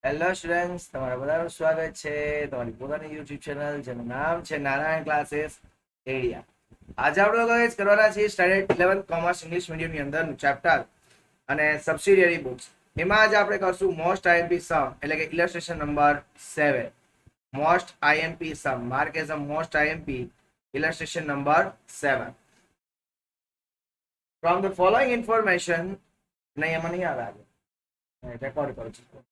Hello students, તમારા બધાનું સ્વાગત છે તમારી પોતાની યુટ્યુબ ચેનલ જેનું નામ છે નારાયણ ક્લાસીસ એરિયા. આજે આપણે લોકો કરવાના છીએ સ્ટાન્ડર્ડ 11 કોમર્સ ઇંગ્લિશ મીડિયમની અંદરનું ચેપ્ટર અને સબસિડિયરી બુક્સ. એમાં આજે આપણે કરશું મોસ્ટ આઈએમપી સમ એટલે કે illustration number 7. Most IMP sum mark as a most IMP illustration number 7. From the following information નહીં એમાં નહીં આવે, આજે રેકોર્ડ કરું છું.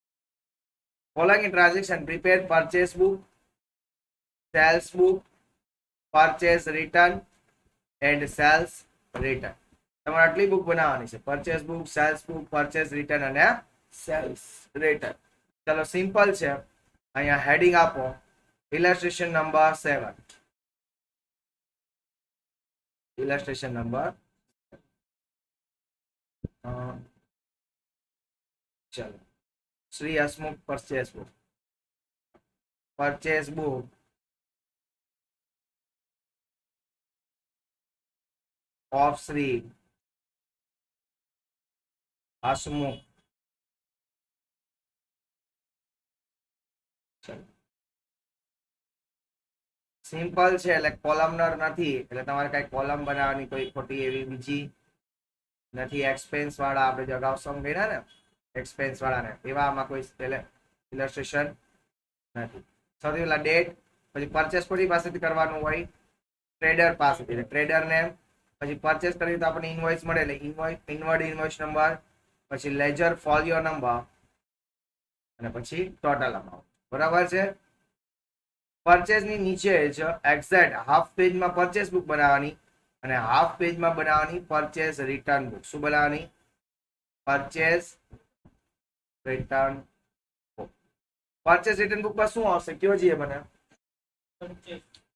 Following transaction: prepared purchase book, sales book, purchase return and sales return. તમારે આટલી બુક બનાવવાની છે: purchase book, sales book, purchase return અને સેલ્સ રિટર્ન. ચલો સિમ્પલ છે. અહીંયા હેડિંગ આપો ઇલસ્ટ્રેશન નંબર 7. ઇલસ્ટ્રેશન નંબર ચલો Shri Hasmukh purchase book. Purchase book of Sri Hasmukh. Simple છે એટલે કોલમનર નથી, એટલે તમારે કઈ કોલમ બનાવવાની કોઈ ખોટી એવી બીજી નથી. એક્સપેન્સ વાળા આપણે જે અગાઉ સમ કર્યા ને એક્સપેન્સ વાળાને, એવા આમાં કોઈ ઇલસ્ટ્રેશન નથી. સૌથી પહેલા ડેટ, પછી પરચેસ કોની પાસેથી કરવાનું હોય? ટ્રેડર પાસેથી. એટલે ટ્રેડર નેમ, પછી પરચેસ કરીએ તો આપણને ઇનવોઇસ મળે એટલે ઇનવર્ડ ઇનવોઇસ નંબર, પછી લેજર ફોલિયો નંબર અને પછી ટોટલ અમાઉન્ટ. બરાબર છે. પરચેસ ની નીચે જ એક્ઝેક્ટ હાફ પેજમાં પરચેસ બુક બનાવવાની અને હાફ પેજમાં બનાવવાની પરચેસ રિટર્ન બુક. શું બનાવવાની? Purchase return book. Purchase return બુકમાં શું આવશે? કયો છે મને?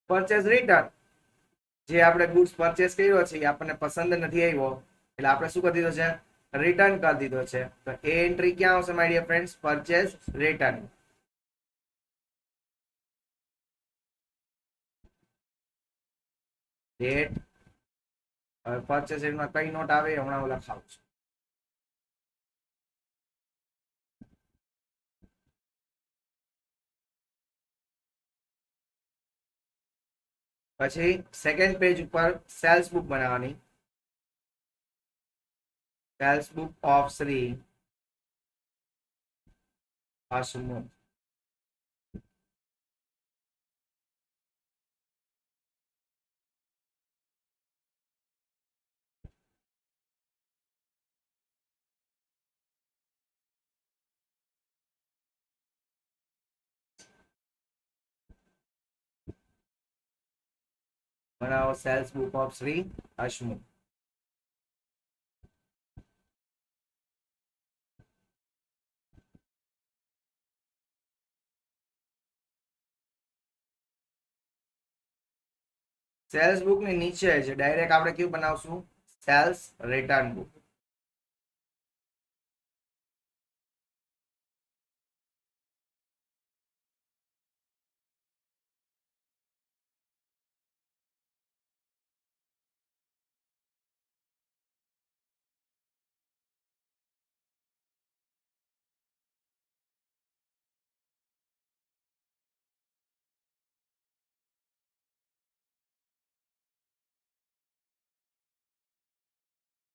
Purchase return. જે આપણે ગુડ્સ પરચેસ કર્યો છે એ આપણને પસંદ નથી આવ્યો એટલે આપણે શું કરી દીધો છે? રિટર્ન કરી દીધો છે. તો એ એન્ટ્રી ક્યાં આવશે my dear friends? Purchase return. Date, purchase રેટમાં કઈ નોટ આવે હમણાં હું લખાવું છું. પછી સેકન્ડ પેજ ઉપર સેલ્સ બુક બનાવવાની. Sales book of Shri Hasmukh. બનાવો sales book of Shri Hasmukh. Sales book ની નીચે છે ડાયરેક્ટ આપણે કેવું બનાવશું? Sales return book.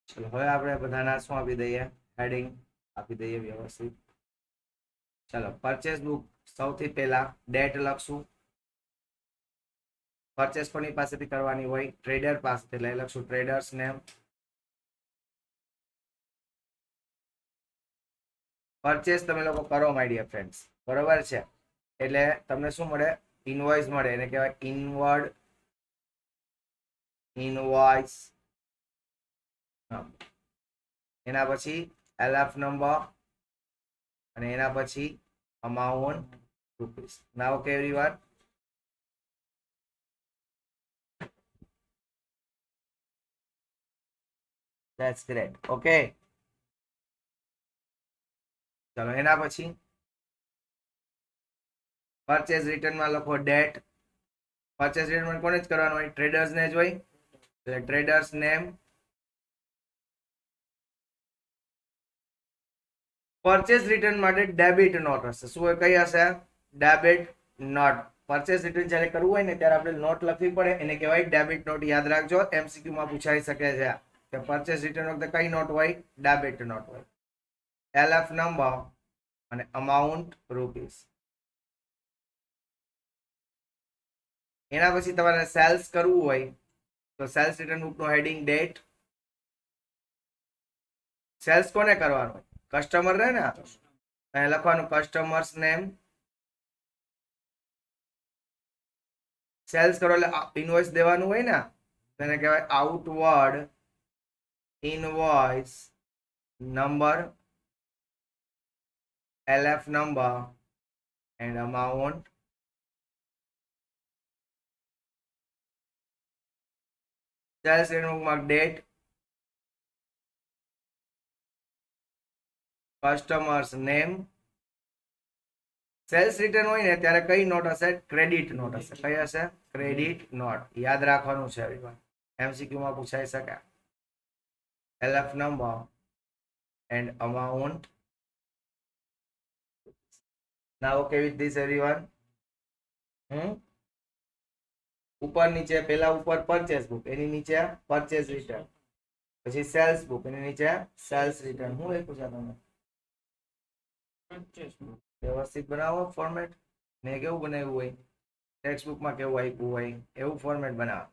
ચલો હવે આપણે બધાના શું આપી દઈએ? હેડિંગ આપી દઈએ વ્યવસ્થિત. ચલો પરચેસ બુક સૌથી પહેલા ડેટ લખશું. પરચેસ કોની પાસેથી કરવાની હોય? ટ્રેડર પાસેથી. એટલે લખશું ટ્રેડર્સ નેમ. પરચેસ તમે લોકો કરો માય ડિયર ફ્રેન્ડ્સ, બરોબર છે? એટલે તમને શું મળે? ઇનવોઇસ મળે. એને કહેવાય ઇનવર્ડ ઇનવોઇસ. એના પછી એલએફ નંબર અને એના પછી amount rupees. Now okay everyone? That's great. Okay, ચલો એના પછી પરચેસ રિટર્નમાં લખો ડેટ. પરચેસ રિટર્ન કોને જ કરવાનું હોય? ટ્રેડર્સ ને જ હોય. એટલે ટ્રેડર્સ નેમ પરચેસ રિટર્ન માટે ડેબિટ નોટ હશે. શું કઈ હશે? Debit note. પરચેસ રિટર્ન જ્યારે કરવું હોય ને ત્યારે આપણે નોટ લખવી પડે, એને કહેવાય ડેબિટ નોટ. યાદ રાખજો, એમસીક્યુ માં પૂછાઈ શકે છે કે પરચેસ રિટર્ન વખતે કઈ નોટ હોય? ડેબિટ નોટ હોય. એલએફ નંબર અને અમાઉન્ટ રૂપીસ. એના પછી તમારે સેલ્સ કરવું હોય તો સેલ્સ રિટર્ન બુક નો હેડિંગ ડેટ. સેલ્સ કોને કરવાનું? કસ્ટમર ને અહીં લખવાનું કસ્ટમર્સ નેમ. સેલ્સ કરો એટલે ઇનવોઇસ દેવાનું હોય ને, તેને કહેવાય outward invoice number, LF number and amount. Sales return mark date, customers name. Sales return હોય ને ત્યારે કઈ નોટ હશે? ક્રેડિટ નોટ હશે. કઈ હશે? Credit note. યાદ રાખવાનું છે એવરીવન, એમસીક્યુ માં પૂછાઈ શકે. LF number and amount. Now okay with this everyone? ઉપર નીચે, પેલા ઉપર પરચેસ બુક, એની નીચે પરચેસ રિટર્ન, પછી સેલ્સ બુક, એની નીચે સેલ્સ રિટર્ન. હું લખ્યું છે તમે? વ્યવસ્થિત બનાવો ફોર્મેટ. ને કેવું બનાવ્યું હોય? ટેક્સ્ટ બુકમાં કેવું આપ્યું હોય એવું ફોર્મેટ બનાવો.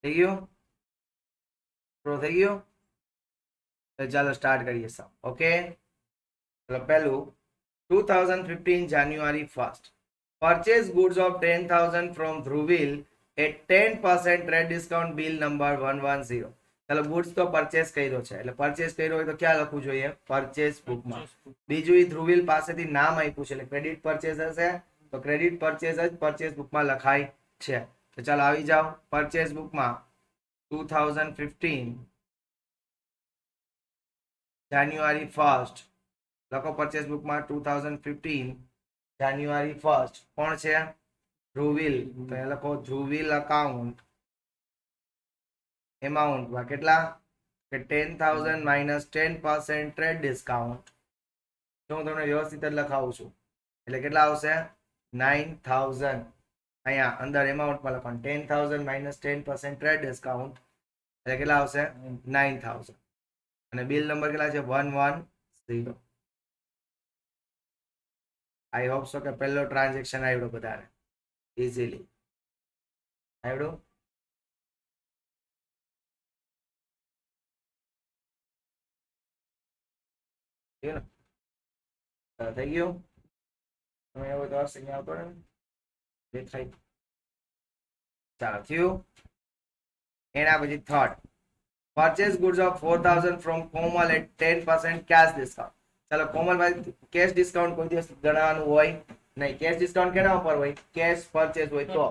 થઈ ગયું? પ્રો થઈ ગયું? તો ચાલો સ્ટાર્ટ કરીએ સર. ઓકે, ચલો પહેલું 2015 January 1st. Purchase goods of 10,000 from Dhruvil at 10% trade discount, bill number 110. ચાલો ગુડ્સ તો પરચેસ કર્યો છે એટલે પરચેસ કર્યો હોય તો ક્યાં લખવું જોઈએ? પરચેસ બુકમાં. બીજું એ ધ્રુવિલ પાસેથી નામ આપ્યું છે એટલે ક્રેડિટ પરચેસ હશે તો ક્રેડિટ પરચેસ જ પરચેસ બુકમાં લખાય છે. તો ચાલો આવી જાઓ પરચેસ બુકમાં 2015 January 1st લખો. પરચેસ બુકમાં 2015 January 1st કોણ છે? ધ્રુવિલ. તો એ લખો ધ્રુવિલ અકાઉન્ટ. એમાઉન્ટમાં કેટલા? કે 10,000 માઇનસ 10% ટ્રેડ ડિસ્કાઉન્ટ. જો હું તમને વ્યવસ્થિત જ લખાવું છું એટલે કેટલા આવશે? 9,000. અહીંયા અંદર એમાઉન્ટમાં લખવાનું 10,000 માઇનસ 10% ટ્રેડ ડિસ્કાઉન્ટ એટલે કેટલા આવશે? 9,000. અને બિલ નંબર કેટલા છે? 110. આઈ હોપ સો કે પહેલો ટ્રાન્ઝેક્શન આવ્યો બધાને ઇઝીલી આવડું. થઈ ગયું? તમે એવો તો હશે અહીંયા આવતો ને દેખાય. ચાલો થયું. એના પછી third, purchase goods of 4,000 from Komal at 10% cash discount. ચાલો કોમલભાઈ કેશ ડિસ્કાઉન્ટ કોઈ દિવસ ગણવાનું હોય નહીં. કેશ ડિસ્કાઉન્ટ કેના ઉપર હોય? કેશ પરચેસ હોય તો.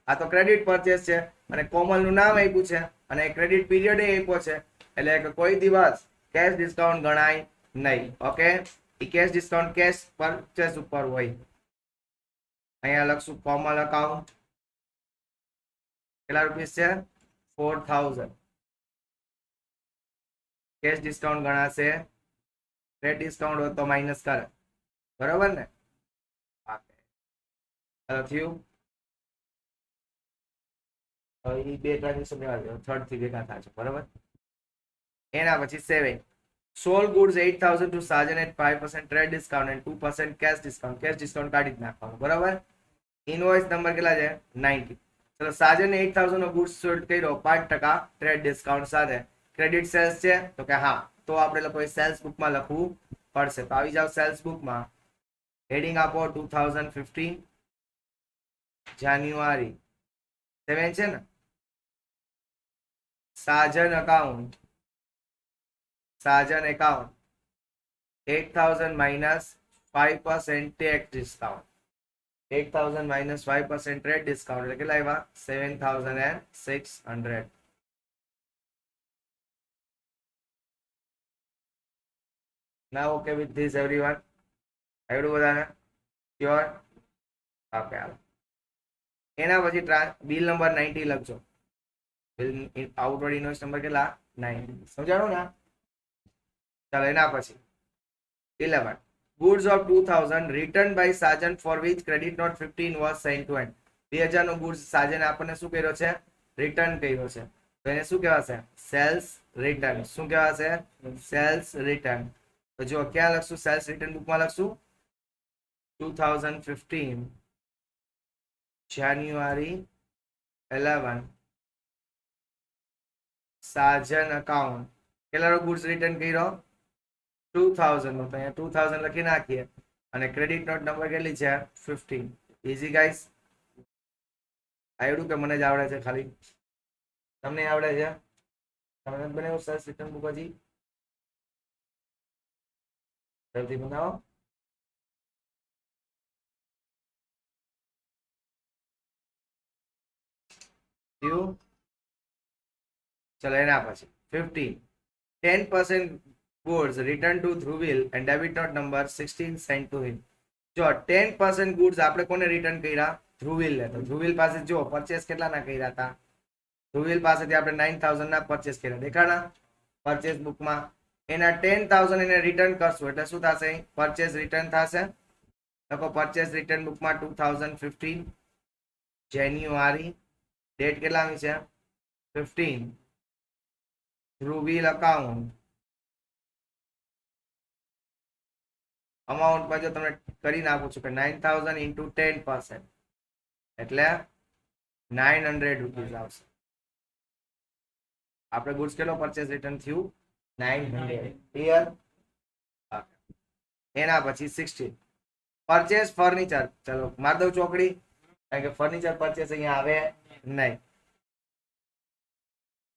આ તો ક્રેડિટ પરચેસ છે અને કોમલ નું નામ આપ્યું છે અને ક્રેડિટ પીરિયડ આપ્યો છે એટલે કોઈ દિવસ કેશ ડિસ્કાઉન્ટ ગણાય નહીં. Okay, cash discount cash purchase ઉપર હોય. અહીંયા લખશું કોમલ અકાઉન્ટ. કેટલા રૂપિયા છે? 4,000. કેશ ડિસ્કાઉન્ટ ગણાશે. ક્રેડિટ ડિસ્કાઉન્ટ હોય તો માઇનસ કરે. બરોબર ને? થયું. એ બે ટ્રાન્ઝેક્શન થર્ડ થી ભેગા થાય છે. બરોબર. એના પછી 7, sold goods 8,000 to Sajan at 5% trade discount and 2% cash discount. Cash discount કાઢી જ નાખવાનું. બરોબર. ઇનવોઇસ નંબર કેટલા છે? 90. ચલો સાજને 8,000 નો ગુડ્સ સોલ્ડ કર્યો 5% ટ્રેડ ડિસ્કાઉન્ટ સાથે. ક્રેડિટ સેલ્સ છે તો કે હા, તો આપણે લોકોએ સેલ્સ બુકમાં લખવું પડશે. તો આવી જાવ સેલ્સ બુકમાં. હેડિંગ આપો 2015 જાન્યુઆરી 7 છે ને. Sajan account 8,000 minus 5% tax discount. 8,000 minus 5% trade discount એટલે કેટલા આવ્યા? 7,600. Now okay with this everyone? આવડું બધાને? Sure? ઓકે હાલો. એના પછી બિલ નંબર 90 લખજો. બિલ આઉટવર્ડ ઇનવોઇસ નંબર કેટલા? 90. સમજાણું ને? ચાલો એના પછી 11. Goods of 2000 returned by Sajan for which credit note 15 was sent to end. 2000 નો ગુડ્સ સાજને આપણને શું કર્યો છે? રિટર્ન કર્યો છે. તો એને શું કહેવાશે? Sales return. શું કહેવાશે? Sales return. તો જો ક્યાં લખશું? સેલ્સ રિટર્ન બુકમાં લખશું 2015 જાન્યુઆરી 11 સાજન અકાઉન્ટ કેટલાનો ગુડ્સ રિટર્ન કર્યો? 2000 નો. તો અહીંયા 2000 લખી નાખીએ અને ક્રેડિટ નોટ નંબર કેટલી છે? 15. Easy guys. આવડું કે મને જ આવડે છે ખાલી? તમને આવડે છે? તમે નથી બનાવ્યું સેલ્સ રિટર્ન બુક હજી? જલ્દી બનાવો. ચલો એના પછી 15 10% goods returned to Dhruvil and debit note number 16 sent to him. જો 10% goods આપણે કોને રિટર્ન કર્યા? ધ્રુવિલ ને. તો ધ્રુવિલ પાસે જો પરચેસ કેટલાના કર્યા હતા? ધ્રુવિલ પાસેથી આપણે 9000 ના પરચેસ કર્યા. દેખાણા પરચેસ બુકમાં એના 10000 એને રિટર્ન કરશું એટલે શું થશે? પરચેસ રિટર્ન થશે. લખો પરચેસ રિટર્ન બુકમાં 2015 જાન્યુઆરી ડેટ કેટલાની છે? 15 ધ્રુવિલ અકાઉન્ટ અમાઉન્ટ પર જો તમને કરીને આપું છું કે 9000 ઇન્ટુ 10% એટલે 900 રૂપીસ આવશે. આપણે ગુડ્સ કેટલો પરચેસ રિટર્ન થયું? 900. ક્લિયર? એના પછી 16 પરચેસ ફર્નિચર. ચલો માર દઉં ચોકડી કારણ કે ફર્નિચર પરચેસ અહીંયા આવે નહીં.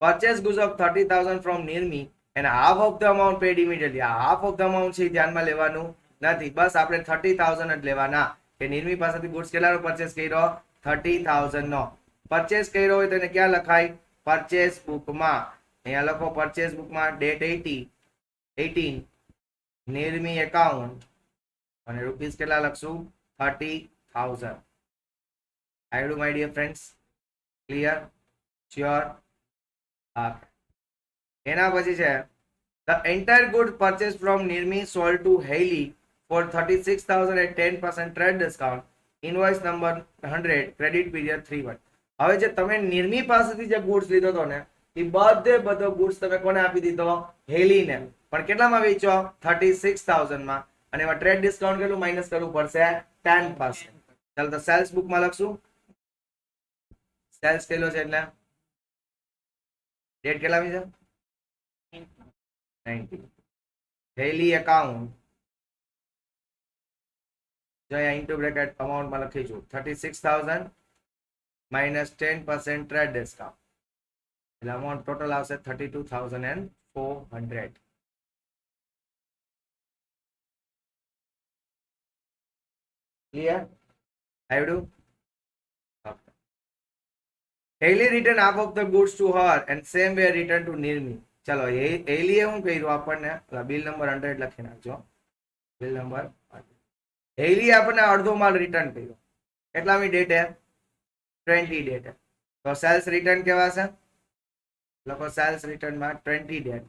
Purchase goods of 30,000 from Nirmi and half of the amount paid immediately. Half of the amount છે ધ્યાનમાં લેવાનું નથી. બસ આપણે 30,000 જ લેવાના. કે નિર્મી પાસેથી ગુડ્સ કેટલાનો પરચેસ કર્યો? 30,000 નો. પરચેસ કર્યો હોય તો એને ક્યાં લખાય? પરચેસ બુકમાં. અહીંયા લખો પરચેસ બુકમાં ડેટ 18 નિર્મી એકાઉન્ટ અને રૂપીસ કેટલા લખશું? 30,000. આવડું my dear friends? Clear? Sure? એના પછી છે the entire good purchased from Nirmi sold to Haley for 36,000 at 10% trade discount. Invoice number 100 credit period 31. હવે જે તમે નિર્મી પાસેથી જે ગુડ્સ લીધો હતો ને એ બધો ગુડ્સ તમે કોને આપી દીધો? હેલીને. પણ કેટલામાં વેચો? 36,000 માં. અને એમાં ટ્રેડ ડિસ્કાઉન્ટ કેટલું માઇનસ કરવું પડશે? 10%. ચાલો તો સેલ્સ બુકમાં લખશું. સેલ્સ કેટલો છે એટલે ડેટ કેટલામી છે? 90. ડેલી એકાઉન્ટ જો અહીંયા ઇન્ટુ બ્રેકેટ અમાઉન્ટમાં લખીશું 36,000 માઇનસ 10% ટ્રેડ ડિસ્કાઉન્ટ એટલે અમાઉન્ટ ટોટલ આવશે 32,400. ક્લિયર? આવડું? Haley returned half of the goods to her and same way returned to Nirmi. ચલો હેલીએ શું કર્યું આપણને? બિલ નંબર 100 લખી નાખજો. બિલ નંબર હેલી આપણને અડધો માલ રિટર્ન કર્યો. કેટલામી ડેટે? 20 ડેટે. તો સેલ્સ રિટર્ન કેવા છે? લખો સેલ્સ રિટર્નમાં 20 ડેટ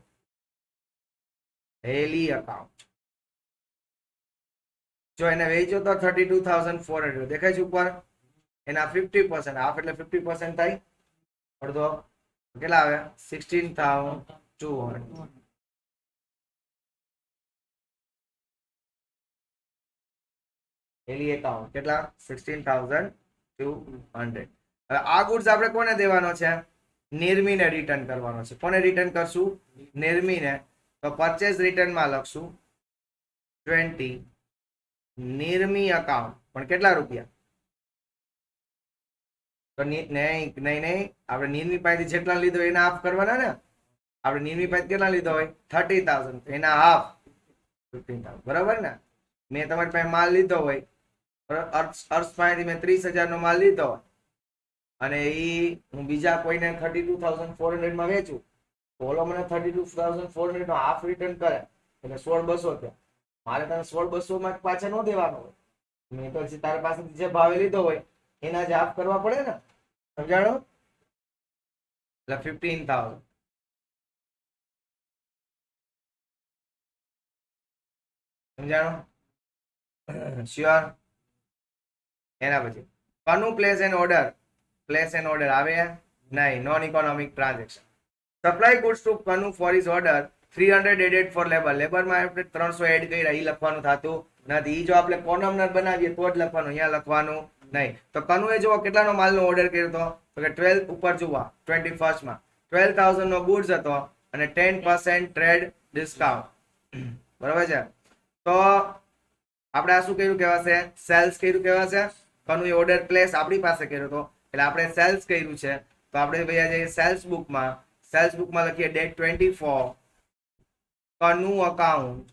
હેલી અકાઉન્ટ. જો એને વેચ્યો તો 32,400 દેખાય છે ઉપર. એના 50% હાફ એટલે 50% થાય અડધો કેટલા આવે? 16,200. એલી એકાઉન્ટ કેટલા? 16,200. હવે આ ગુડ્સ આપણે કોને દેવાનો છે? નિર્મીને રિટર્ન કરવાનો છે. કોને રિટર્ન કરશું? નિર્મીને. તો પરચેસ રિટર્નમાં લખશું 20 નિર્મી અકાઉન્ટ. પણ કેટલા રૂપિયા? તો નહીં આપણે નિર્મી પાસેથી જેટલા લીધો એના હાફ કરવાના ને. આપણે નિર્મી પાસે કેટલા લીધો હોય? 30,000. એના હાફ 15,000. બરાબર ને? મેં તમારી પાસે માલ લીધો હોય, અર્શ પાસેથી મેં 30,000 નો માલ લીધો હોય અને એ હું બીજા કોઈને 32,400 માં વેચું તો ઓલો મને 32,400 નો હાફ રિટર્ન કરે એટલે 16,200 થયા. મારે તને 16,200 માં પાછા ન દેવાનો હોય, મેં તો તારા પાસેથી જે ભાવે લીધો હોય એના જ હાફ કરવા પડે ને. સમજાણો? એટલે 15,000. સમજાણો? શ્યોર? એના પછી Kanu place an order. Place an order આવે નહીં, non economic transaction. Supply goods to Kanu for his order 300 added for labour. લેબરમાં આપણે 300 એડ કર્યા, એ લખવાનું થતું નથી. જો આપણે કોલમનર બનાવીએ તો જ લખવાનું, અહીંયા લખવાનું નહીં. તો કનુએ જુઓ કેટલાનો માલનો ઓર્ડર કર્યો હતો, તો કે 12 ઉપર જુઓ 21st માં 12,000 નો ગુડ્સ હતો અને 10% ટ્રેડ ડિસ્કાઉન્ટ. બરાબર છે? તો આપણે આ શું કર્યું કહેવાશે? સેલ્સ કર્યું કહેવાશે. કનુએ ઓર્ડર પ્લેસ આપણી પાસે કર્યો હતો એટલે આપણે સેલ્સ કર્યું છે. તો આપણે ભાઈ જઈએ સેલ્સ બુકમાં. સેલ્સ બુકમાં લખીએ ડેટ 24, કનુ અકાઉન્ટ,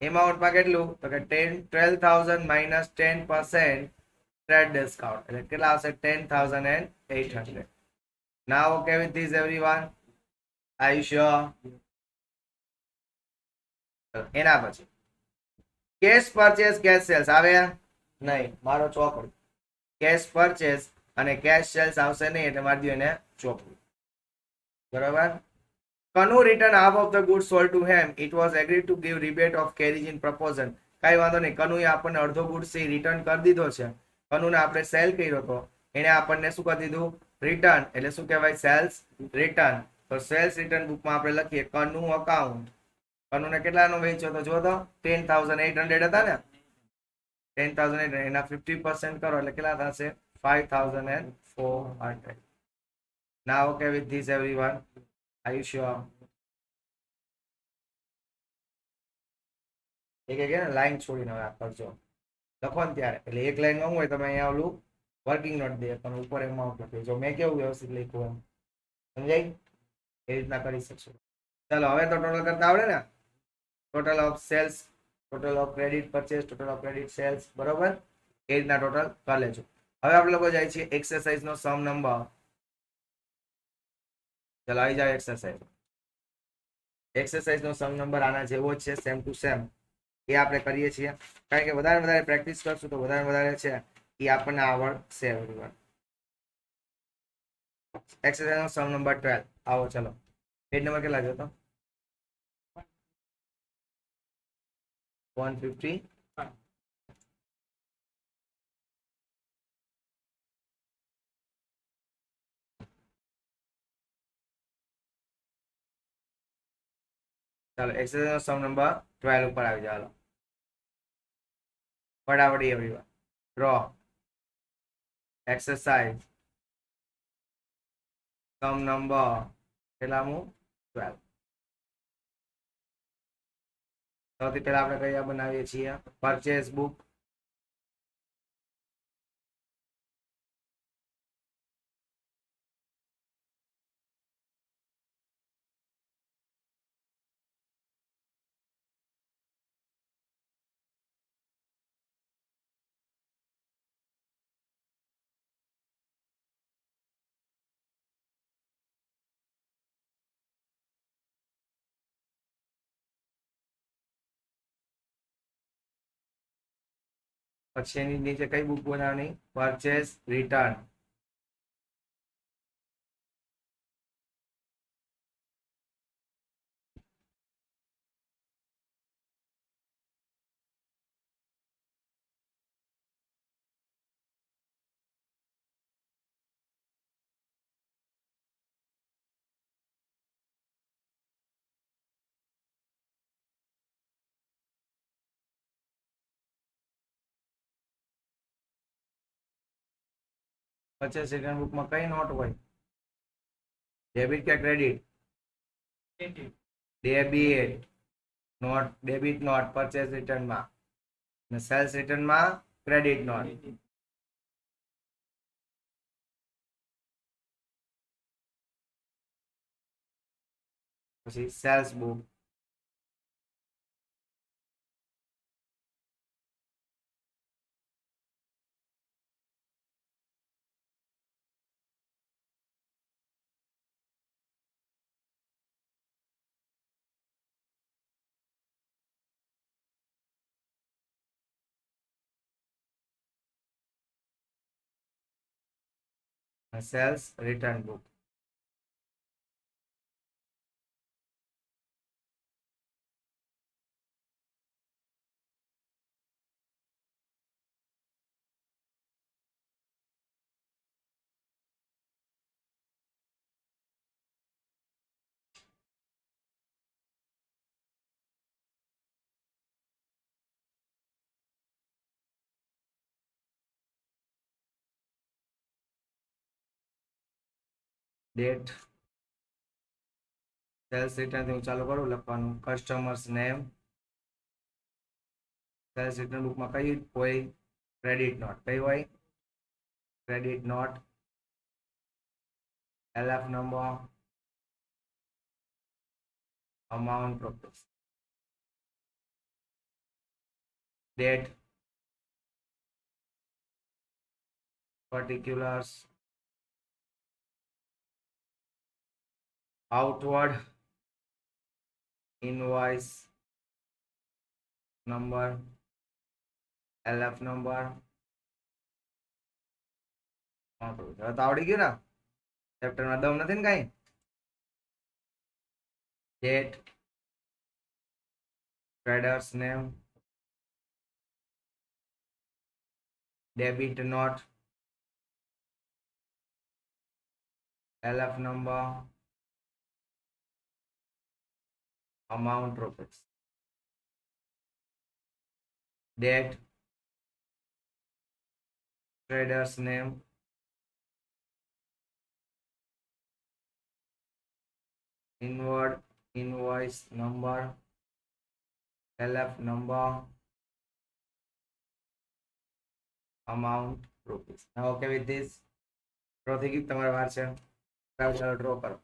એમાઉન્ટમાં કેટલું, તો કે 12,000 minus 10% ટ્રેડ ડિસ્કાઉન્ટ એટલે કેટલા આવશે? 10,800. Now okay with this everyone? Are you sure? એના પછી કેશ પરચેસ કેશ સેલ્સ આવે નહીં, મારો ચોપડી. કેશ પરચેસ અને કેશ સેલ્સ આવશે નહીં એટલે મારી દો એને ચોપડી. બરાબર? Kanu return half of the goods sold to him. It was agreed to give rebate of carriage in proportion. કઈ વાંધો નહીં, કનુએ આપણને અડધો ગુડ્સ રિટર્ન કરી દીધો છે. કનુને આપણે સેલ કર્યો હતો, એને આપણને શું કરી દીધું? રિટર્ન. એટલે શું કહેવાય? Sales return. તો સેલ્સ રિટર્ન બુકમાં આપણે લખીએ કનુ અકાઉન્ટ. કનુને કેટલાનો વેચ્યો તો જો તો 10,800 હતા ને, 10,800 એના 50% કરો એટલે કેટલા થશે? 5,400. Now okay with this everyone? Are you sure? એક લાઈન છોડીને હવે કરજો, લખો ને ત્યારે એટલે એક લાઈન માં હોય તમે અહીંયા ઓલું વર્કિંગ નોટ દે તમે ઉપર એમાઉન્ટ લખ્યું. જો મેં કેવું વ્યવસ્થિત લખ્યું એમ, સમજાય? એ રીતના કરી શકશો. ચાલો હવે તો ટોટલ કરતા આવડે ને? Total of sales, total of credit purchase, total of credit sales. બરોબર? એ રીતના ટોટલ કરી લેજો. હવે આપણે લોકો જાય છીએ એક્સરસાઇઝ નો સમ નંબર. ચાલો આવી જાય એક્સરસાઇઝ. એક્સરસાઇઝ નો સમ નંબર આના જેવો જ છે, સેમ ટુ સેમ. એ આપણે કરીએ છીએ કારણ કે વધારે પ્રેક્ટિસ કરશું તો વધારે છે એ આપણને આવડશે. એક્સરસાઇઝ નો સમ નંબર 12. આવો ચલો, પેજ નંબર કેટલા જોતો? 150. ચાલો એક્સરસાઇઝ નો સમ નંબર 12 ઉપર આવી જાવ. ફટાફટ everyone draw exercise sum number કેટલામું? 12. સૌથી પહેલા આપણે કયા બનાવીએ છીએ? Purchase book. પછી એની નીચે કઈ બુક બનાવવાની? Purchase return. પરચેસ રિટર્ન બુકમાં કઈ નોટ હોય? ડેબિટ કે credit? Debit note. Debit note purchase રિટર્નમાં અને સેલ્સ રિટર્નમાં ક્રેડિટ નોટ. પછી sales book. Sales return book. Date sales return થી હું ચાલુ કરું લખવાનું. Customers name. સેલ્સ રિટર્ન બુકમાં કઈ હોય? Credit note. કઈ હોય? Credit note. LF number, amount rupees, date, particulars, outward invoice number, LF number. હવે તો આવડી ગયું ને? ચેપ્ટરમાં દમ નથી ને કઈ? Date, traders name, debit note, LF number, amount rupees, date, traders name, inward invoice number, LF number, amount rupees. Now okay with this? Draw થઈ ગયું તમારે વાર છે? ચાલો ડ્રો કરો.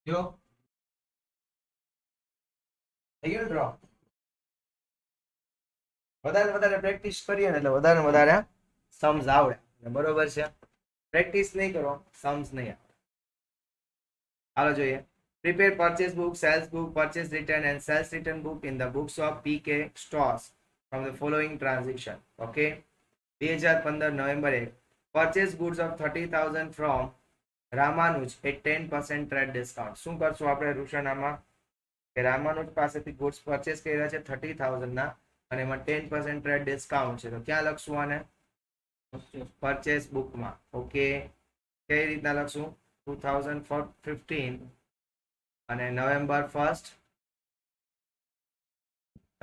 જો થઈ ગયું ડ્રો. વધારે પ્રેક્ટિસ કરીએ ને એટલે વધારે સમ્સ આવડે. બરોબર છે? પ્રેક્ટિસ નહીં કરો સમ્સ નહીં આવડે. હાલો જોઈએ. Prepare purchase book, sales book, purchase return and sales return book in the books of PK stores from the following transaction. Okay. 2015 November 1. Purchase goods of 30,000 from Ramanuj at 10% trade discount. શું કરશું આપણે રુષાનામાં? કે રામાનુજ પાસેથી goods purchase કર્યા છે 30,000 ના અને એમાં 10% ટ્રેડ ડિસ્કાઉન્ટ છે. તો ક્યાં લખશું આને? પરચેસ બુકમાં. ઓકે. કઈ રીતના લખશું? 2015 અને નવેમ્બર 1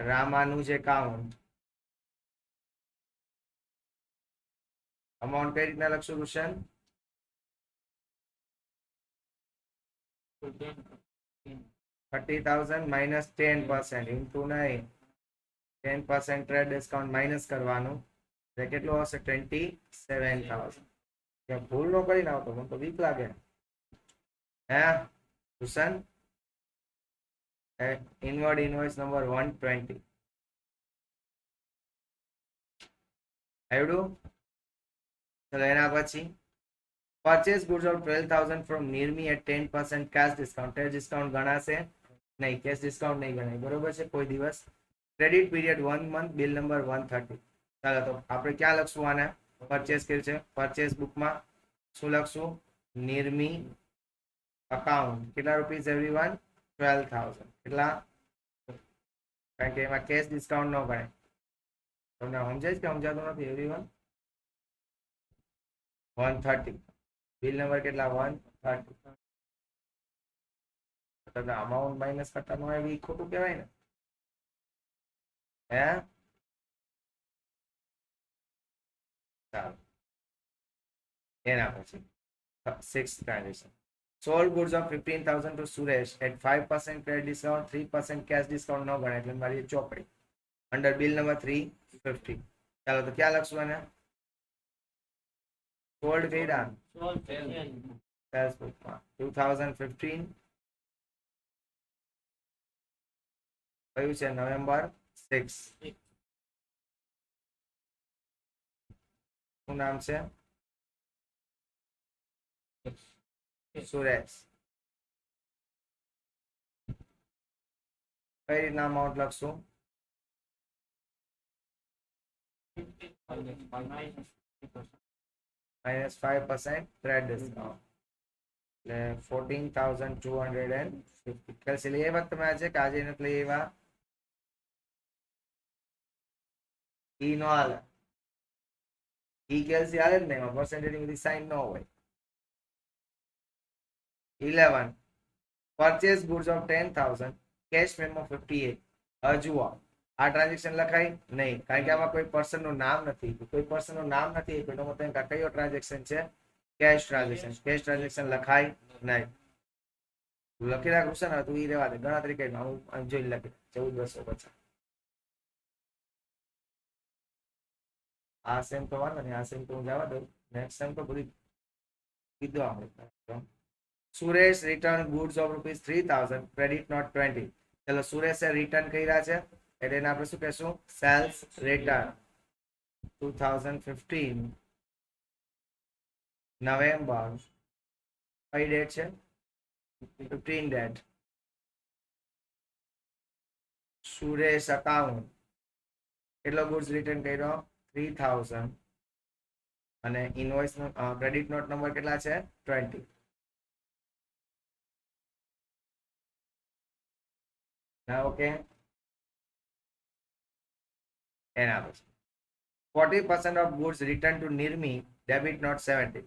રામાનુજ એકાઉન્ટ. અમાઉન્ટ કઈ રીતના લખશું રુશન? 30,000 minus 10% into 9. 10% trade discount minus કરવાનું. કેટલું આવશે? 27,000. ત્યાં ભૂલ નો કરીને આવતો, મને તો બીક લાગે. હે હુસન, ઇનવર્ડ ઇનવોઇસ નંબર 120 આવડું. ચલો એના પછી purchase goods of 12,000 from Nirmi at 10% cash discount. cash discount ગણાશે નહીં, cash discount નહીં ગણાય, બરોબર છે કોઈ દિવસ. Credit period 1 month, bill number 130. ચાલો તો આપણે ક્યાં લખશું આને? પરચેસ કર્યું છે, પરચેસ બુકમાં શું લખશું? નિર્મી અકાઉન્ટ. કેટલા રૂપીસ એવરીવન? 12,000. કેટલા? કારણ કે એમાં કેશ ડિસ્કાઉન્ટ ન ગણાય. તમને સમજાય કે સમજાતું નથી એવરીવન? 130. બિલ નંબર કેટલા? 130. તમને અમાઉન્ટ માઇનસ કરતા ન હોય એ ખોટું કહેવાય ને? હે ચાલો એના પછી 6th transaction. Sold goods of 15,000 to Suresh at 5% credit discount, 3% cash discount ન ગણાય એટલે મારી ચોપડી અંડર બિલ નંબર 350. ચાલો તો ક્યાં લખશું એને? સોલ્ડ કર્યા સેલ્સ બુકમાં 2015 કયું છે? નવેમ્બર 6. શું નામ છે? સુરેશ. કઈ રીતના અમાઉન્ટ લખશું? -5% ક્રેડિટ ડિસ્કાઉન્ટ એટલે 14,250. કેલ્સી લઈ આવ્યા તમે આજે કે આજે નથી લઈ આવ્યા? ઈ નો હાલે, ઈ કેલ્સી હાલે જ નહીં, એમાં પર્સન્ટેજ બધી સાઇન ન હોય. 11 purchase goods of 10,000, cash memo 58. હવે જુઓ આ ટ્રાન્ઝેક્શન લખાય નહીં કારણ કે આમાં કોઈ પર્સન નું નામ નથી. કોઈ પર્સન નું નામ નથી એનો મતલબ કયો ટ્રાન્ઝેક્શન છે? Cache transaction. કેશ ટ્રાન્ઝેક્શન લખાય નહીં. લખી રાખું છે ને તું ઈ રેવા દે, ગણતરી કરી હું જોઈ લખી 14,250. આ સેમ તો વાંધો નહીં, આ સેમ તો હું જવા દઉં. નેક્સ્ટ સેમ તો બધી કીધું આપણે. Suresh return goods of ₹3,000, credit note 20. ચલો સુરેશે રિટર્ન કર્યા છે એટલે એને આપણે શું કહેશું? Sales return 2015 November. કઈ ડેટ છે? 15 ડેટ. સુરેશ અકાઉન્ટ કેટલો ગુડ્સ રિટર્ન કર્યો? 3,000 અને ઇનવોઇસ નો ક્રેડિટ નોટ નંબર કેટલા છે? 20. ઓકે એના પછી 40% of goods returned to Nirmi, debit note 70.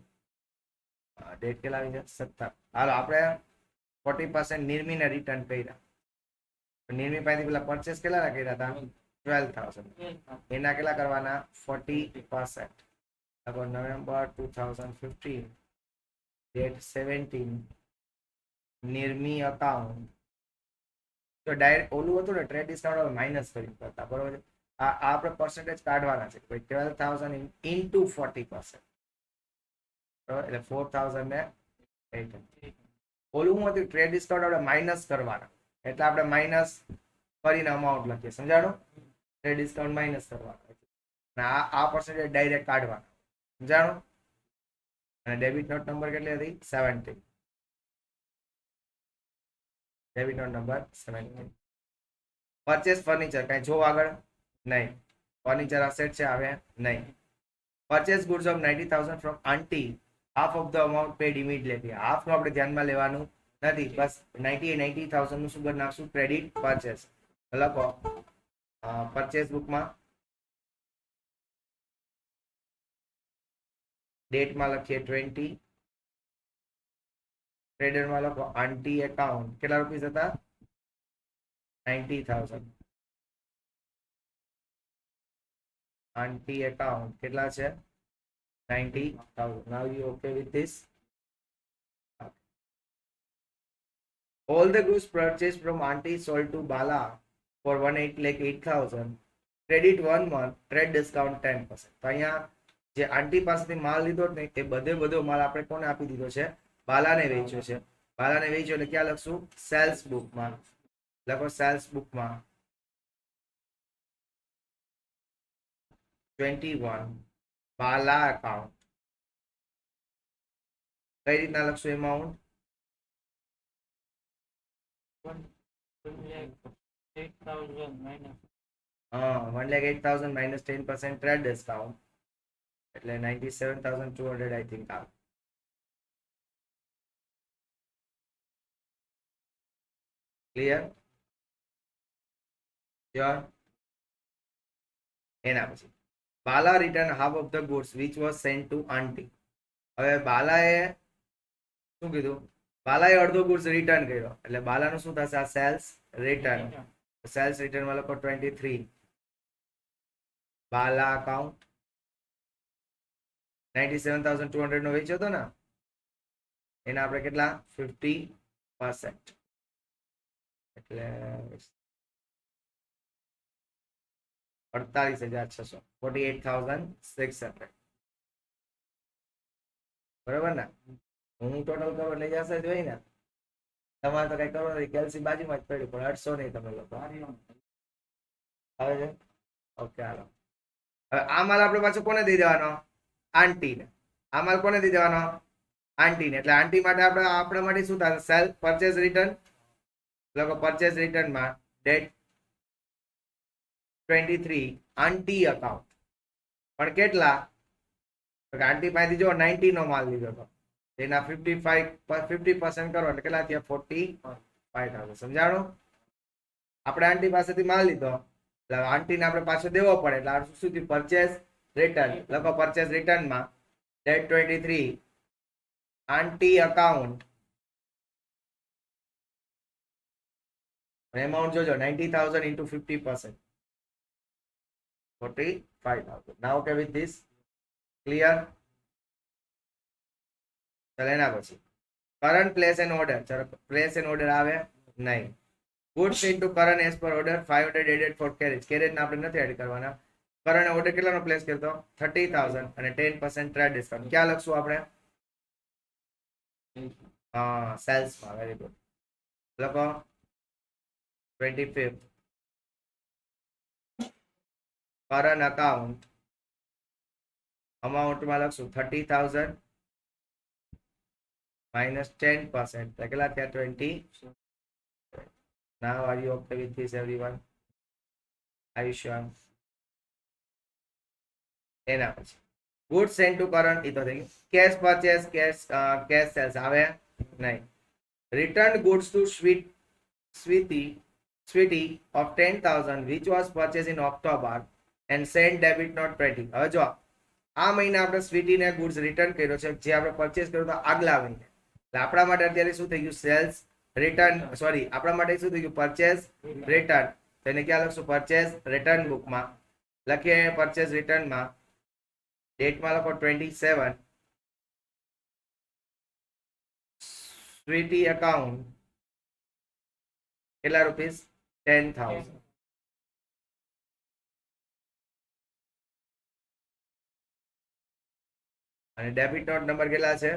Date કેટલા આવી છે? 17. હાલો આપણે 40% નિર્મી ને રિટર્ન કર્યા. નિર્મી પાસેથી પેલા પરચેસ કેટલા કર્યા હતા? 12,000. એના કેટલા કરવાના? 40%. November 2015 date 17 Nirmi account. તો ડાયરેક્ટ ઓલું હતું ને ટ્રેડ ડિસ્કાઉન્ટ માઇનસ કરી કરતા, બરોબર છે? આ આપણે પર્સન્ટેજ કાઢવાના છે. 12,000 ઇન્ટુ 40%, એટલે 4,000 ને 800. ઓલું હતું ટ્રેડ ડિસ્કાઉન્ટ આપણે માઇનસ કરવાના એટલે આપણે માઇનસ કરીને અમાઉન્ટ લખીએ. સમજાણું? ટ્રેડ ડિસ્કાઉન્ટ માઇનસ કરવાના અને આ પર્સન્ટેજ ડાયરેક્ટ કાઢવાના. સમજાણું? અને ડેબિટ નોટ નંબર કેટલી હતી? 70. Debit note number 70. Purchase furniture કઈ જો આગળ નહીં. ફર્નિચર અસેટ છે, આવે નહીં. પરચેસ ગુડ્સ ઓફ 90,000 ફ્રોમ આંટી, half of the amount paid immediately. Half નું આપણે ધ્યાનમાં લેવાનું નથી, બસ 90,000 નું શું કરી નાખશું? Credit purchase. લખો પરચેસ બુકમાં ડેટમાં લખીએ 20. ક્રેડિટમાં લખો આંટી એકાઉન્ટ. કેટલા રૂપીસ હતા? 90,000. આંટી એકાઉન્ટ કેટલા છે? 90,000. Now you okay with this? All the goods purchased from auntie sold to Bala for 1,8,08,000. Credit 1 month, trade discount 10%. તો અહીંયા જે આંટી પાસેથી માલ લીધો ને એ બધો માલ આપણે કોને આપી દીધો છે? બાલાને વેચ્યો છે. બાલાને વેચ્યો એટલે ક્યાં લખશું? સેલ્સ બુકમાં. લખો સેલ્સ બુકમાં 21 બાલા એકાઉન્ટ. કઈ રીતના લખશું એમાઉન્ટ? 1,08,000 minus 10% trade discount એટલે 97,200 I think આવે. ક્લિયર? Sure? એના પછી Bala return half of the goods which was sent to aunty. હવે બાલાએ શું કીધું? બાલાએ અડધો ગુડ્સ રિટર્ન કર્યો એટલે બાલાનું શું થશે? આ સેલ્સ રિટર્ન. સેલ્સ રિટર્નમાં લખો 23 બાલા અકાઉન્ટ 97,200 નો વેચ્યો હતો ને એના આપણે કેટલા 50% એટલે 48,600 48,600 બરોબર ને? હું ટોટલ કવર લઈ જશે જ હોય ને, તમારે તો કઈ કરવું નથી, કેલ્સી બાજુમાં જ પડ્યું પણ 800 નહીં તમે લોકો આવે છે. ઓકે હાલો, હવે આ માલ આપણે પાછો કોને દઈ દેવાનો? આંટીને. આ માલ કોને દઈ દેવાનો? આંટીને. એટલે આંટી માટે આપણા માટે શું થાય? Self purchase return. લોકો પરચેસ રિટર્નમાં ડેટ 23 આંટી અકાઉન્ટ પણ કેટલા? આંટી પાસેથી જો 90 નો માલ લીધો હતો એના 50% કરો એટલે કેટલા થયા? 45,000. સમજાણું? આપણે આંટી પાસેથી માલ લીધો એટલે આંટીને આપણે પાછો દેવો પડે એટલે આ શું થયું? Purchase return. લખો પરચેસ રિટર્નમાં ડેટ 23 આંટી અકાઉન્ટ એમાઉન્ટ જોજો 90,000 into 50% 45,000. Now okay with this? Clear? ચાલો એના પછી કરંટ પ્લેસ એન્ડ ઓર્ડર. ચાલો પ્લેસ એન્ડ ઓર્ડર આવે નહીં. Goods into current as per order 500 added for carriage. Carriage ને આપણે નથી એડ કરવાના. કરંટ ઓર્ડર કેટલાનો પ્લેસ કરતો? 30,000 અને 10% ટ્રેડ ડિસ્કાઉન્ટ. ક્યાં લખશું આપણે? હા, સેલ્સમાં. Very good. લખો 25th કરંટ અકાઉન્ટ અમાઉન્ટમાં લખશું 30,000 minus 10%. કેટલા થયા? 20. Now are you okay with this everyone? Are you sure? એના પછી ગુડ્સ સેન્ટ ટુ કરંટ એ તો થઈ ગયું. કેશ પરચેસ કેશ સેલ્સ આવે નહીં. Return goods to Sweety of 10,000 which was purchased in October and sent debit note 20. હવે જો આ મહિને આપણે સ્વીટીને ગુડ્સ રિટર્ન કર્યો છે જે આપણે પરચેસ કર્યો તો આગલા મહિને. એટલે આપણા માટે અત્યારે શું થઈ ગયું? Sales return. સોરી, આપણા માટે શું થઈ ગયું? Purchase return. તેને ક્યાં લખશું? પરચેસ રિટર્ન બુકમાં લખીએ. પરચેસ રિટર્નમાં ડેટમાં લખો 27 સ્વીટી અકાઉન્ટ કેટલા રૂપીસ? 10,000. અને ડેબિટ નોટ નંબર કેટલા છે?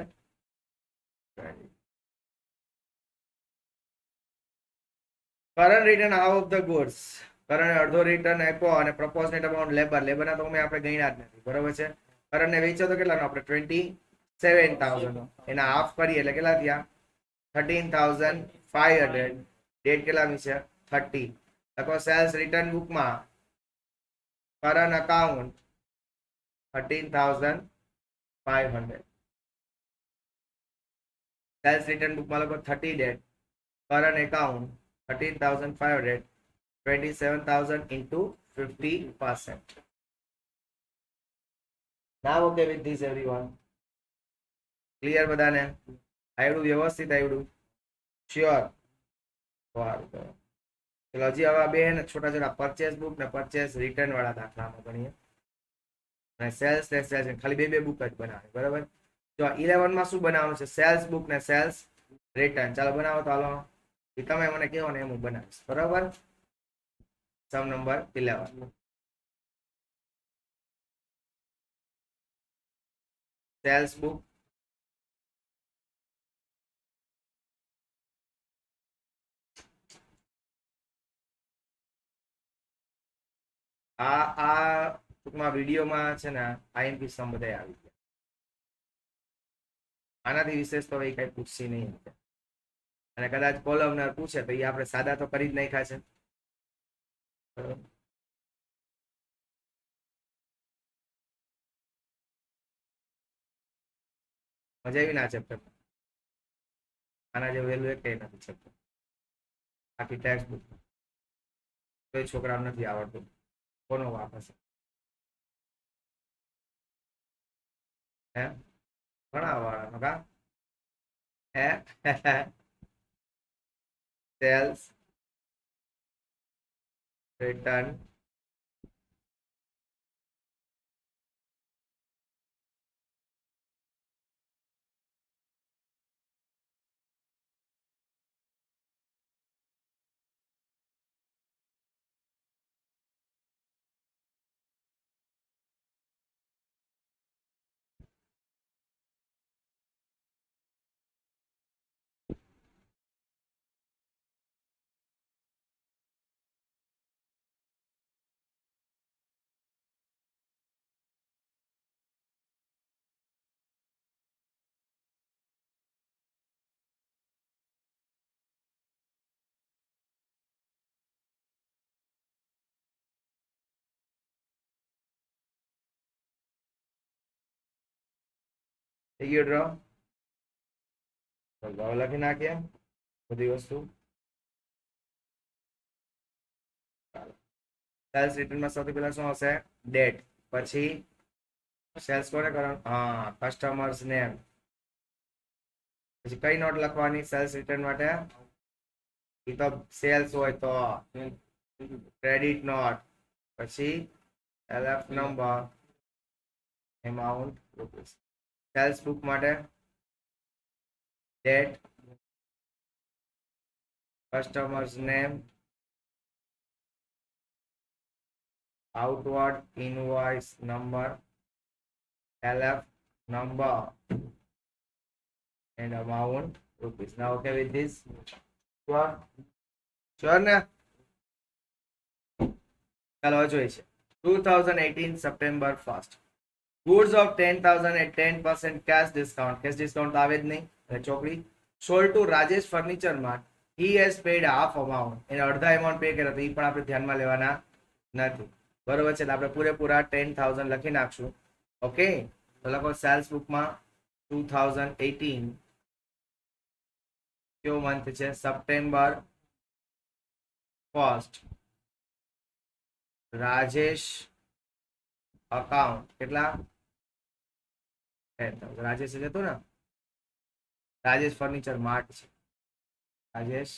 Current return half of the goods. Current અડધો રિટર્ન આપ્યો અને પ્રપોઝનેટ અમાઉન્ટ લેબરના તો અમે આપણે ગણ્યા જ નથી. બરોબર છે? કરંટને વેચ્યો તો કેટલાનો? આપણે 27,000 એના હાફ કરીએ એટલે કેટલા થયા? 13,500. ડેટ કેટલાની છે? 30. લખો સેલ્સ રિટર્ન બુકમાં કરંટ અકાઉન્ટ 13,500. સેલ્સ રિટર્ન બુકમાં લખો 30 date current account 13,500 27,000 into 50%. Now okay with this everyone? Clear બધાને? આવડું? વ્યવસ્થિત આવડું? શ્યોર? ચલો હજી હવે બે ને છોટા છોટા પરચેસ બુક ને પરચેસ રિટર્ન વાળા દાખલામાં ગણીએ. અને સેલ્સ ને સેલ્સ ખાલી બે બુક જ બનાવે. બરાબર? જો 11 માં શું બનાવવાનું છે? સેલ્સ બુક ને સેલ્સ રિટર્ન. ચાલો બનાવો તો હાલો. એ તમે મને કહો ને એમ હું બનાવીશ. બરાબર? સમ નંબર 11. સેલ્સ બુક, આ ટૂંકમાં વિડીયોમાં છે ને આઈએમપી સમ બધા આવી ગયા. આનાથી વિશેષ તો કઈ પૂછશે નહીં, અને કદાચ કોલમનર પૂછે તો એ આપણે સાદા તો કરી જ નાખ્યા છે. મજા આવી ના ચેપ્ટર, આના જેવું વહેલું એક નથી ચેપ્ટર આખી ટેક્સ્ટ બુક. કોઈ છોકરાઓ નથી આવડતું, કોનો વાપ હશે? હે ઘણા વાળા કા હે સેલ્સ રિટર્ન થઈ ગયો ડ્રો. લખી નાખીએ બધી વસ્તુ. સેલ્સ રિટર્નમાં સૌથી પહેલા શું હશે? ડેટ. પછી સેલ્સ કોને કરવાનું? હા, કસ્ટમર્સ નેમ. પછી કઈ નોટ લખવાની સેલ્સ રિટર્ન માટે? એ તો સેલ્સ હોય તો ક્રેડિટ નોટ. પછી LF number, amount, rupees. Sales book માટે date, customers name, outward invoice number, LF number, and amount rupees. Now okay with this? Sure ને? ચાલો જોઈએ છે 2018 September 1st. Goods of 10,000 at 10% cash discount. Cash discount આવે જ નહીં એટલે ચોકડી. Sold to Rajesh Furniture Mart. He has paid half amount. એને અડધા એમાઉન્ટ પે કર્યો તો એ પણ આપણે ધ્યાનમાં લેવાના નથી. બરોબર છે, આપણે પૂરેપૂરા 10,000 લખી નાખશું. ઓકે, તો લખો સેલ્સ બુકમાં 2018 કયો મંથ છે? September 1st. રાજેશ અકાઉન્ટ કેટલા? 10,000. રાજેશ જ હતું ને? રાજેશ ફર્નિચર માર્ટ છે. રાજેશ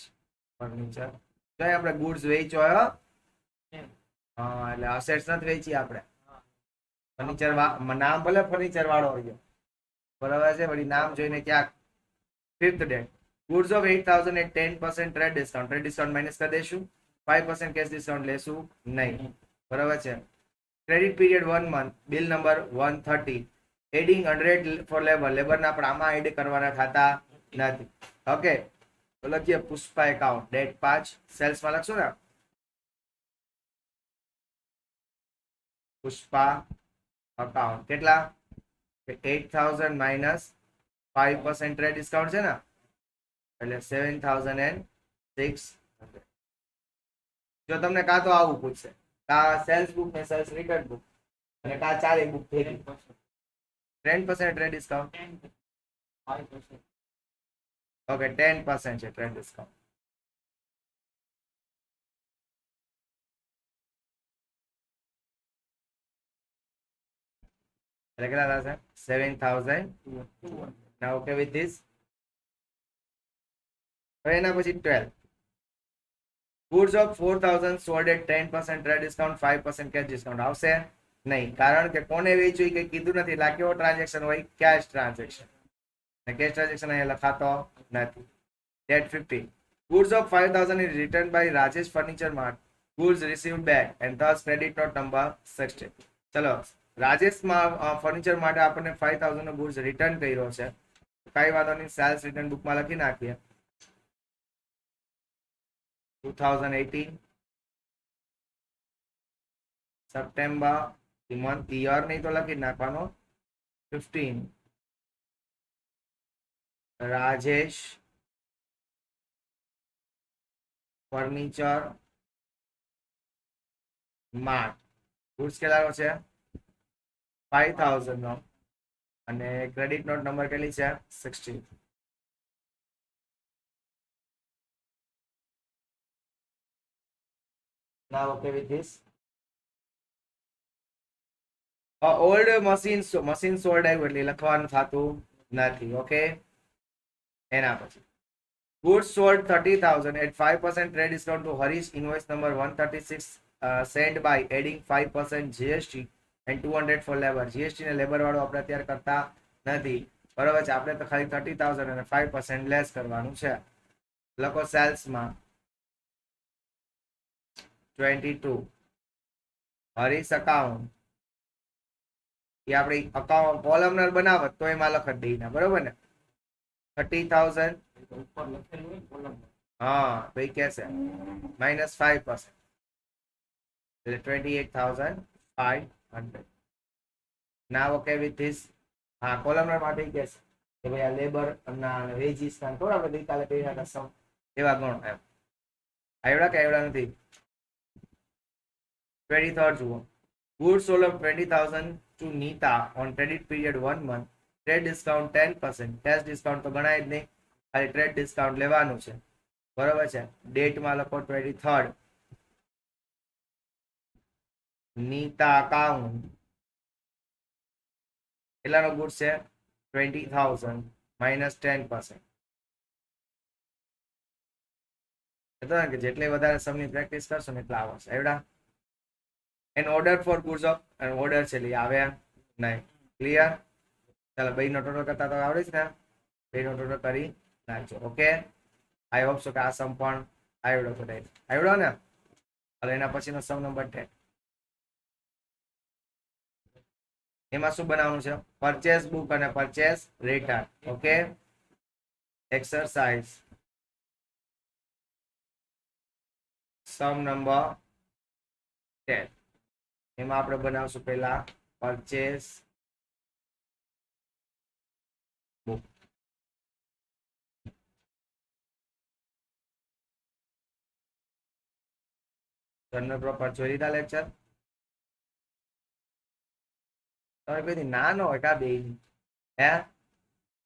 ફર્નિચર જો આપણે ગુડ્સ વેચ્યો. હા, એટલે અસેટ્સ નથી વેચી આપણે. ફર્નિચર નામ ભલે ફર્નિચર વાળો હોય, બરાબર છે, વળી નામ જોઈને ક્યાંક. 5th date. Goods of 8,000 at 10% trade discount. Trade discount minus કરી દઈશું. 5% કેશ ડિસ્કાઉન્ટ લેશું નહીં. બરાબર છે. Credit period 1 month. Bill number 130. Adding 100 for labour. લેબરના પણ આમાં એડ કરવાના થતા નથી. ઓકે, તો લખીએ પુષ્પા એકાઉન્ટ. ડેટ 5. સેલ્સમાં લખશું ને પુષ્પા અકાઉન્ટ કેટલા? 8,000 માઇનસ 5% ટ્રેડ ડિસ્કાઉન્ટ છે ને, એટલે 7,600. જો તમને કાં તો આવું પૂછશે, કા સેલ્સ બુક ને સેલ્સ રિટર્ન બુક, અને કા ચારે બુક ભેગી. 10% ટ્રેડ ડિસ્કાઉન્ટ. ઓકે, 10% છે ટ્રેડ ડિસ્કાઉન્ટ. એટલે કેટલા થશે? 7,000. Now okay with this? હવે એના પછી 12. Goods of 4,000 sold at 10% trade discount, 5% cash discount. આવશે નહીં, કારણ કે કોને વેચ્યું એ કઈ કીધું નથી. એટલે કેવો ટ્રાન્ઝેક્શન હોય? Cache transaction. કેશ ટ્રાન્ઝેક્શન અહીંયા લખાતો નથી. Date 15. Goods of 5,000 is returned by Rajesh Furniture Mart. Goods received back and thus credit note number 60. ચલો રાજેશમાં ફર્નિચર માટે આપણને 5000 નો ગુડ્સ રિટર્ન કર્યો છે, કઈ વાંધો નહીં, સેલ્સ રિટર્ન બુકમાં લખી નાખીએ 2018 સપ્ટેમ્બર, મંથ યર નહીં તો લખી નાખવાનો 15 રાજેશ ફર્નિચર માર્ટ, ગુડ્સ કેટલાનો છે 5000 નો, અને ક્રેડિટ નોટ નંબર કેટલી છે 16. Now okay with this. Old machine sold આવ્યું એટલે લખવાનું થતું નથી. ઓકે, એના પછી goods sold 30,000 at 5% trade discount to Harish, invoice number 136 sent by adding 5% GST and 200 for labor. GST ને લેબર વાળું આપણે અત્યારે કરતા નથી, બરોબર છે, આપણે તો ખાલી 30,000 અને 5% લેસ કરવાનું છે. લખો સેલ્સમાં 22 હરીશ અકાઉન્ટ, એ આપણે અકાઉન્ટ કોલમનર બનાવત તો એમાં લખત દઈને, બરોબર ને 30,000 હા તો એ કે છે -5%, એટલે 28,500. ના ઓકે વિથ ધીસ. હા, કોલમનર માટે કે છે કે ભાઈ આ લેબર ના વેજીસ ના થોડા આપણે ગઈકાલે કર્યા સમ એવા ગણો એમ. આવડા કે આવડા નથી. 23rd જુઓ, goods sold of 20,000 to Nita on credit period 1 month, trade discount 10%, cash discount તો ગણાય જ નહીં, ખાલી ટ્રેડ ડિસ્કાઉન્ટ લેવાનું છે, બરોબર છે. ડેટમાં લખો 23rd, નીતા અકાઉન્ટ કેટલાનો ગુડ્સ છે 20,000 -10%. કે જેટલી વધારે સમની પ્રેક્ટિસ કરશો ને એટલા આવશે. એવડા an order for goods of order છે એટલે આવે નહીં. ક્લિયર? ચાલો બેનો ટોટલ કરતા તો આવડે છે ને, બેનો ટોટલ કરી નાખજો. ઓકે, આઈ હોપ સો કે આ સમ પણ આવડો તો આવડો ને. હવે એના પછીનો સમ નંબર 10, એમાં શું બનાવવાનું છે પરચેસ બુક અને purchase return. Okay, exercise sum number 10, એમાં આપણે બનાવશું પહેલા પરચેસ બુક. જનરલ પ્રોપર જોઈ લીધા લેક્ચર? તમે કોઈ નાનો હોય કા બે હે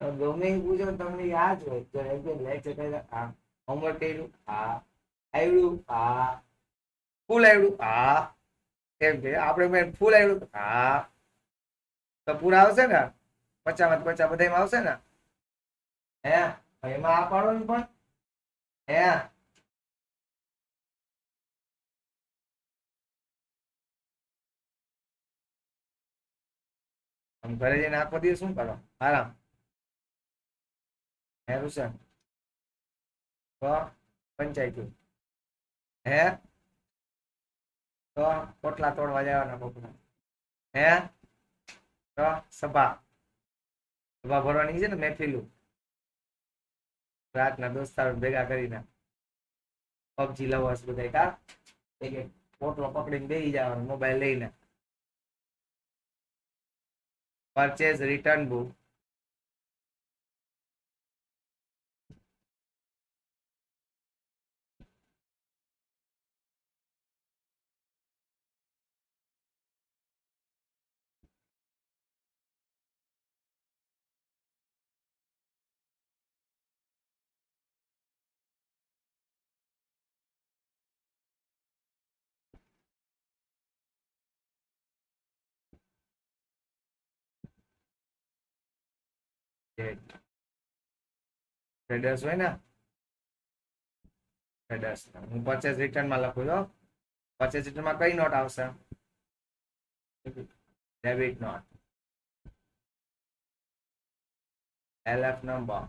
ગમે પૂછો તમને યાદ હોય તો લેક્ચર કર્યા, હોમવર્ક કર્યું, હા આવડ્યું, હા ફૂલ આવડ્યું, હા એમ કે આપણે ફૂલ આવડ્યું, હા તો પૂરા આવશે ને 50 50 બધામાં આવશે ને. હે એમાં આ પાડવાનું પણ હે ઘરે જઈને આખો દિવસ શું કરો? આરામ. હે રૂશન તો પંચાયતી હે તો કોટલા તોડવા જવાના કોકના હે તો સભા ભરવાની છે ને મહેફિલું રાતના દોસ્તારો ભેગા કરીને પબજી લવર્સ બધા કા એક એક પોટલો પકડીને બેસી જવાનો મોબાઈલ લઈને. પરચેઝ રિટર્ન બુક ટ્રેડર્સ હોય ને ટ્રેડર્સ, હું પરચેઝ રિટર્ન માં લખું છું. પરચેઝ રિટર્ન માં કઈ નોટ આવશે? Debit note, LF number,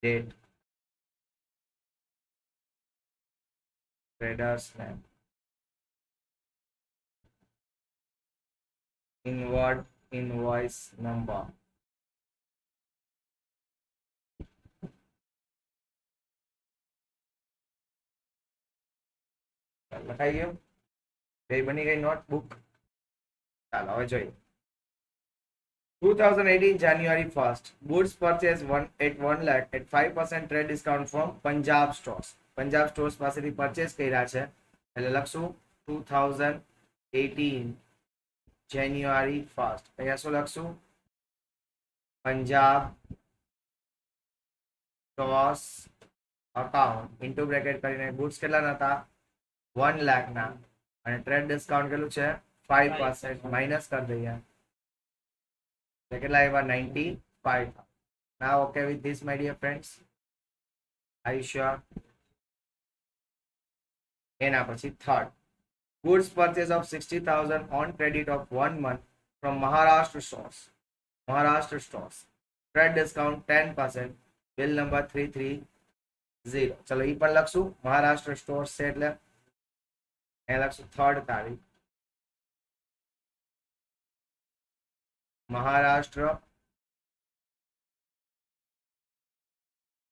date, traders name inward invoice number લખાઈ ગયું કઈ બની ગઈ નોટબુક ચાલો હવે જોઈએ 2018 January 1st, goods purchased at 1 lakh at 5% trade discount from Punjab stores. Punjab stores પાસેથી purchase કર્યા છે એટલે લખશું 2018 January 1st. અહીંયા શું લખશું Punjab stores account into bracket કરીને goods કેટલાના હતા 1 લાખ ના અને ટ્રેડ ડિસ્કાઉન્ટ કેટલું છે 5% માઇનસ કરી દઈએ કેટલા આવ્યા 95. Now okay with this my dear friends, are you sure? એના પછી third, goods purchase of 60,000 on credit of 1 month from Maharashtra stores, trade discount 10%, bill number 330. ચલો ઈ પણ લખશું મહારાષ્ટ્ર સ્ટોર્સ છે એટલે એ લખશું થર્ડ તારીખ Maharashtra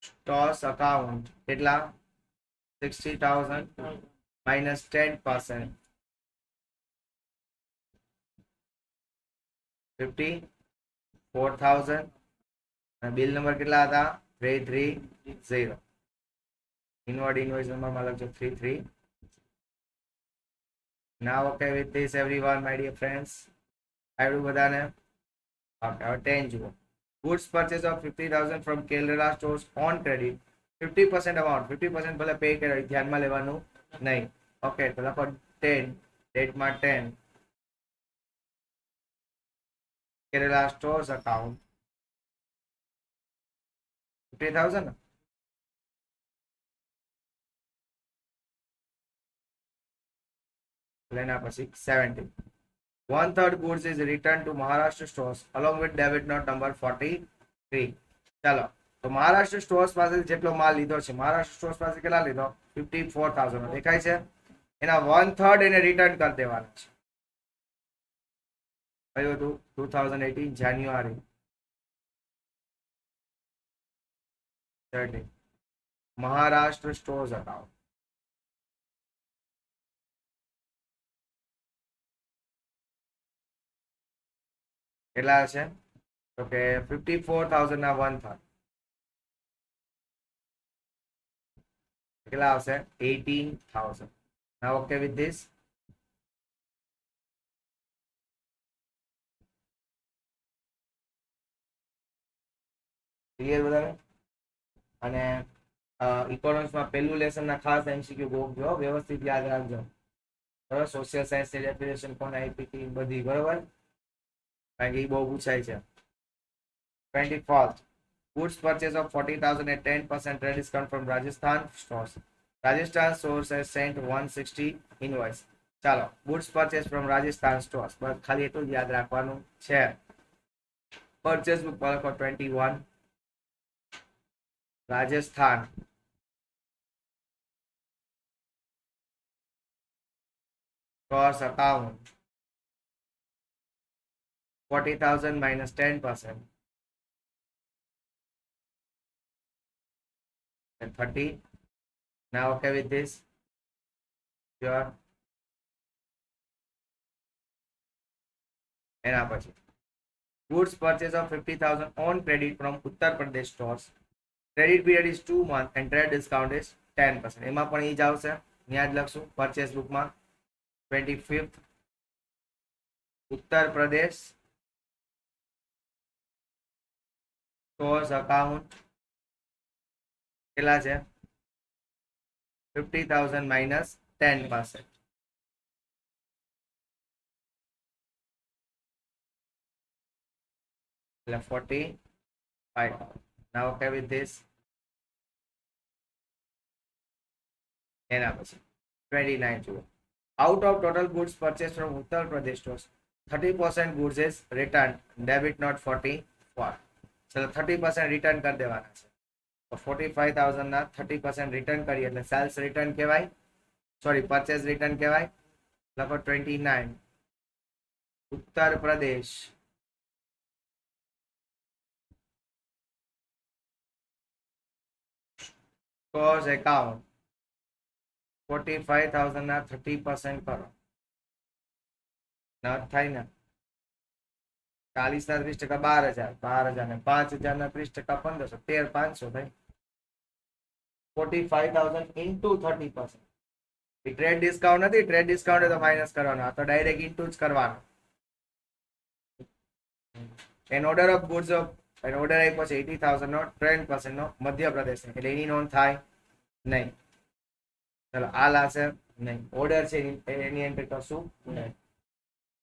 stores account કેટલા 60,000 minus 10% 54,000 અને બિલ નંબર કેટલા હતા 330. ઇનવર્ડ ઇનવોઇસ નંબર માં લખજો 33. Now okay with this everyone my dear friends, આવડું બધાને Okay, 10 જુઓ goods purchase of 50,000 from Kerala stores on credit 50% amount 50% ભલે પે કરે ધ્યાનમાં લેવાનું નહીં ઓકે તો લખો 10 ડેટમાં 10 Kerala stores account 50,000 લેના પછી 70. 1/3 goods is returned to Maharashtra stores along with debit note number 43. ચાલો તો મહારાષ્ટ્ર સ્ટોર્સ પાસે જેટલો માલ લીધો છે મહારાષ્ટ્ર સ્ટોર્સ પાસે કેટલા લીધો 54,000 દેખાય છે એના 1/3 એને રિટર્ન કરી દેવાના છે કયું હતું 2018 જાન્યુઆરી 30 મહારાષ્ટ્ર સ્ટોર્સ અકાઉન્ટ કેટલા છે તો કે 54,000 ના 1/3 કેટલા આવશે 18,000. Now okay with this, clear બધાને અને ઇકોનોમિક્સ માં પહેલું લેસન ના ખાસ એમસીક્યુ ગોખજો વ્યવસ્થિત યાદ રાખજો બરાબર સોશિયલ સાયન્સ ની ડેફિનેશન કોને આપી હતી બધી બરાબર કારણ કે એ બહુ પૂછાય છે 21st, goods purchase of 40,000 at 10% trade discount from Rajasthan stores. Rajasthan stores has sent 160 invoice. ચાલો goods purchase from Rajasthan stores બસ ખાલી એટલું જ યાદ રાખવાનું છે purchase book પર લખો 21 Rajasthan stores account 40,000 minus 10% and 30. Now okay with this, sure. એના પછી goods purchase of 50,000 on credit from Uttar Pradesh stores. Credit period is 2 months and trade discount is 10%. એમાં પણ ઈ જ આવશે ત્યાં જ લખશું purchase book માં 25th Uttar Pradesh stores account કેટલા છે 50,000 minus 10%. એટલે 45. Now okay with this. એના પછી 29 જુઓ out of total goods purchased from Uttar Pradesh stores 30% goods is returned debit note 44. ચલો 30% રિટર્ન કરી દેવાના છે તો 45,000 ના 30% રિટર્ન કરીએ એટલે સેલ્સ રિટર્ન કહેવાય સોરી પરચેસ રિટર્ન કહેવાય. લખો 29. ઉત્તર પ્રદેશ કોઝ એકાઉન્ટ 45,000 ના 30% કરો. ન થાય ને 40 ના 30% 12,000, 12,000 ને 5,000 ના 30% 1,500, 13,500 થાય. 45,000 into 30%. ટ્રેડ ડિસ્કાઉન્ટ નથી, ટ્રેડ ડિસ્કાઉન્ટ તો માઇનસ કરવાનો, આ તો ડાયરેક્ટ ઇન્ટુ જ કરવાનો. An order of goods of an order આપ્યો છે 80,000 નો 10% નો મધ્યપ્રદેશ ને, એટલે એની નોંધ થાય નહીં. ચલો આ લાશે નહીં. ઓર્ડર છે એની એન્ટ્રી કરશું નહીં.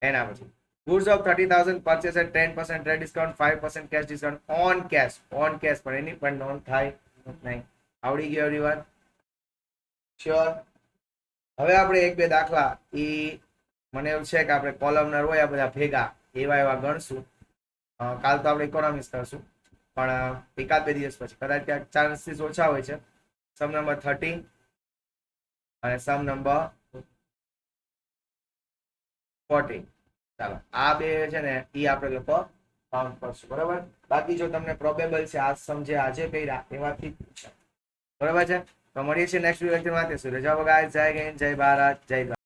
એના પછી goods of 30,000 purchase at 10% trade discount 5% cash discount on cash પણ એની પણ નોંધ થાય નહીં. આવડી ગયો એવરીવન? શ્યોર? હવે આપણે એક બે દાખલા મને એવું છે કે આપણે કોલમનર હોય આ બધા ભેગા એવા ગણશું. કાલ તો આપણે ઇકોનોમિક્સ કરશું, પણ એકાદ બે દિવસ પછી કદાચ ક્યાંક ચાન્સીસ ઓછા હોય છે. સમ નંબર 30 અને સમ નંબર 14. ચાલો આ બે છે ને એ આપણે લોકો કાઉન્ટ કરશું, બરાબર. બાકી જો તમને પ્રોબેબલ છે આજ સમજે આજે કર્યા એમાંથી પૂછે, બરાબર છે. તો મળીએ છીએ નેક્સ્ટ લેક્ચરમાં. રજા વગર જય હિન્દ, જય ભારત, જય ભારત.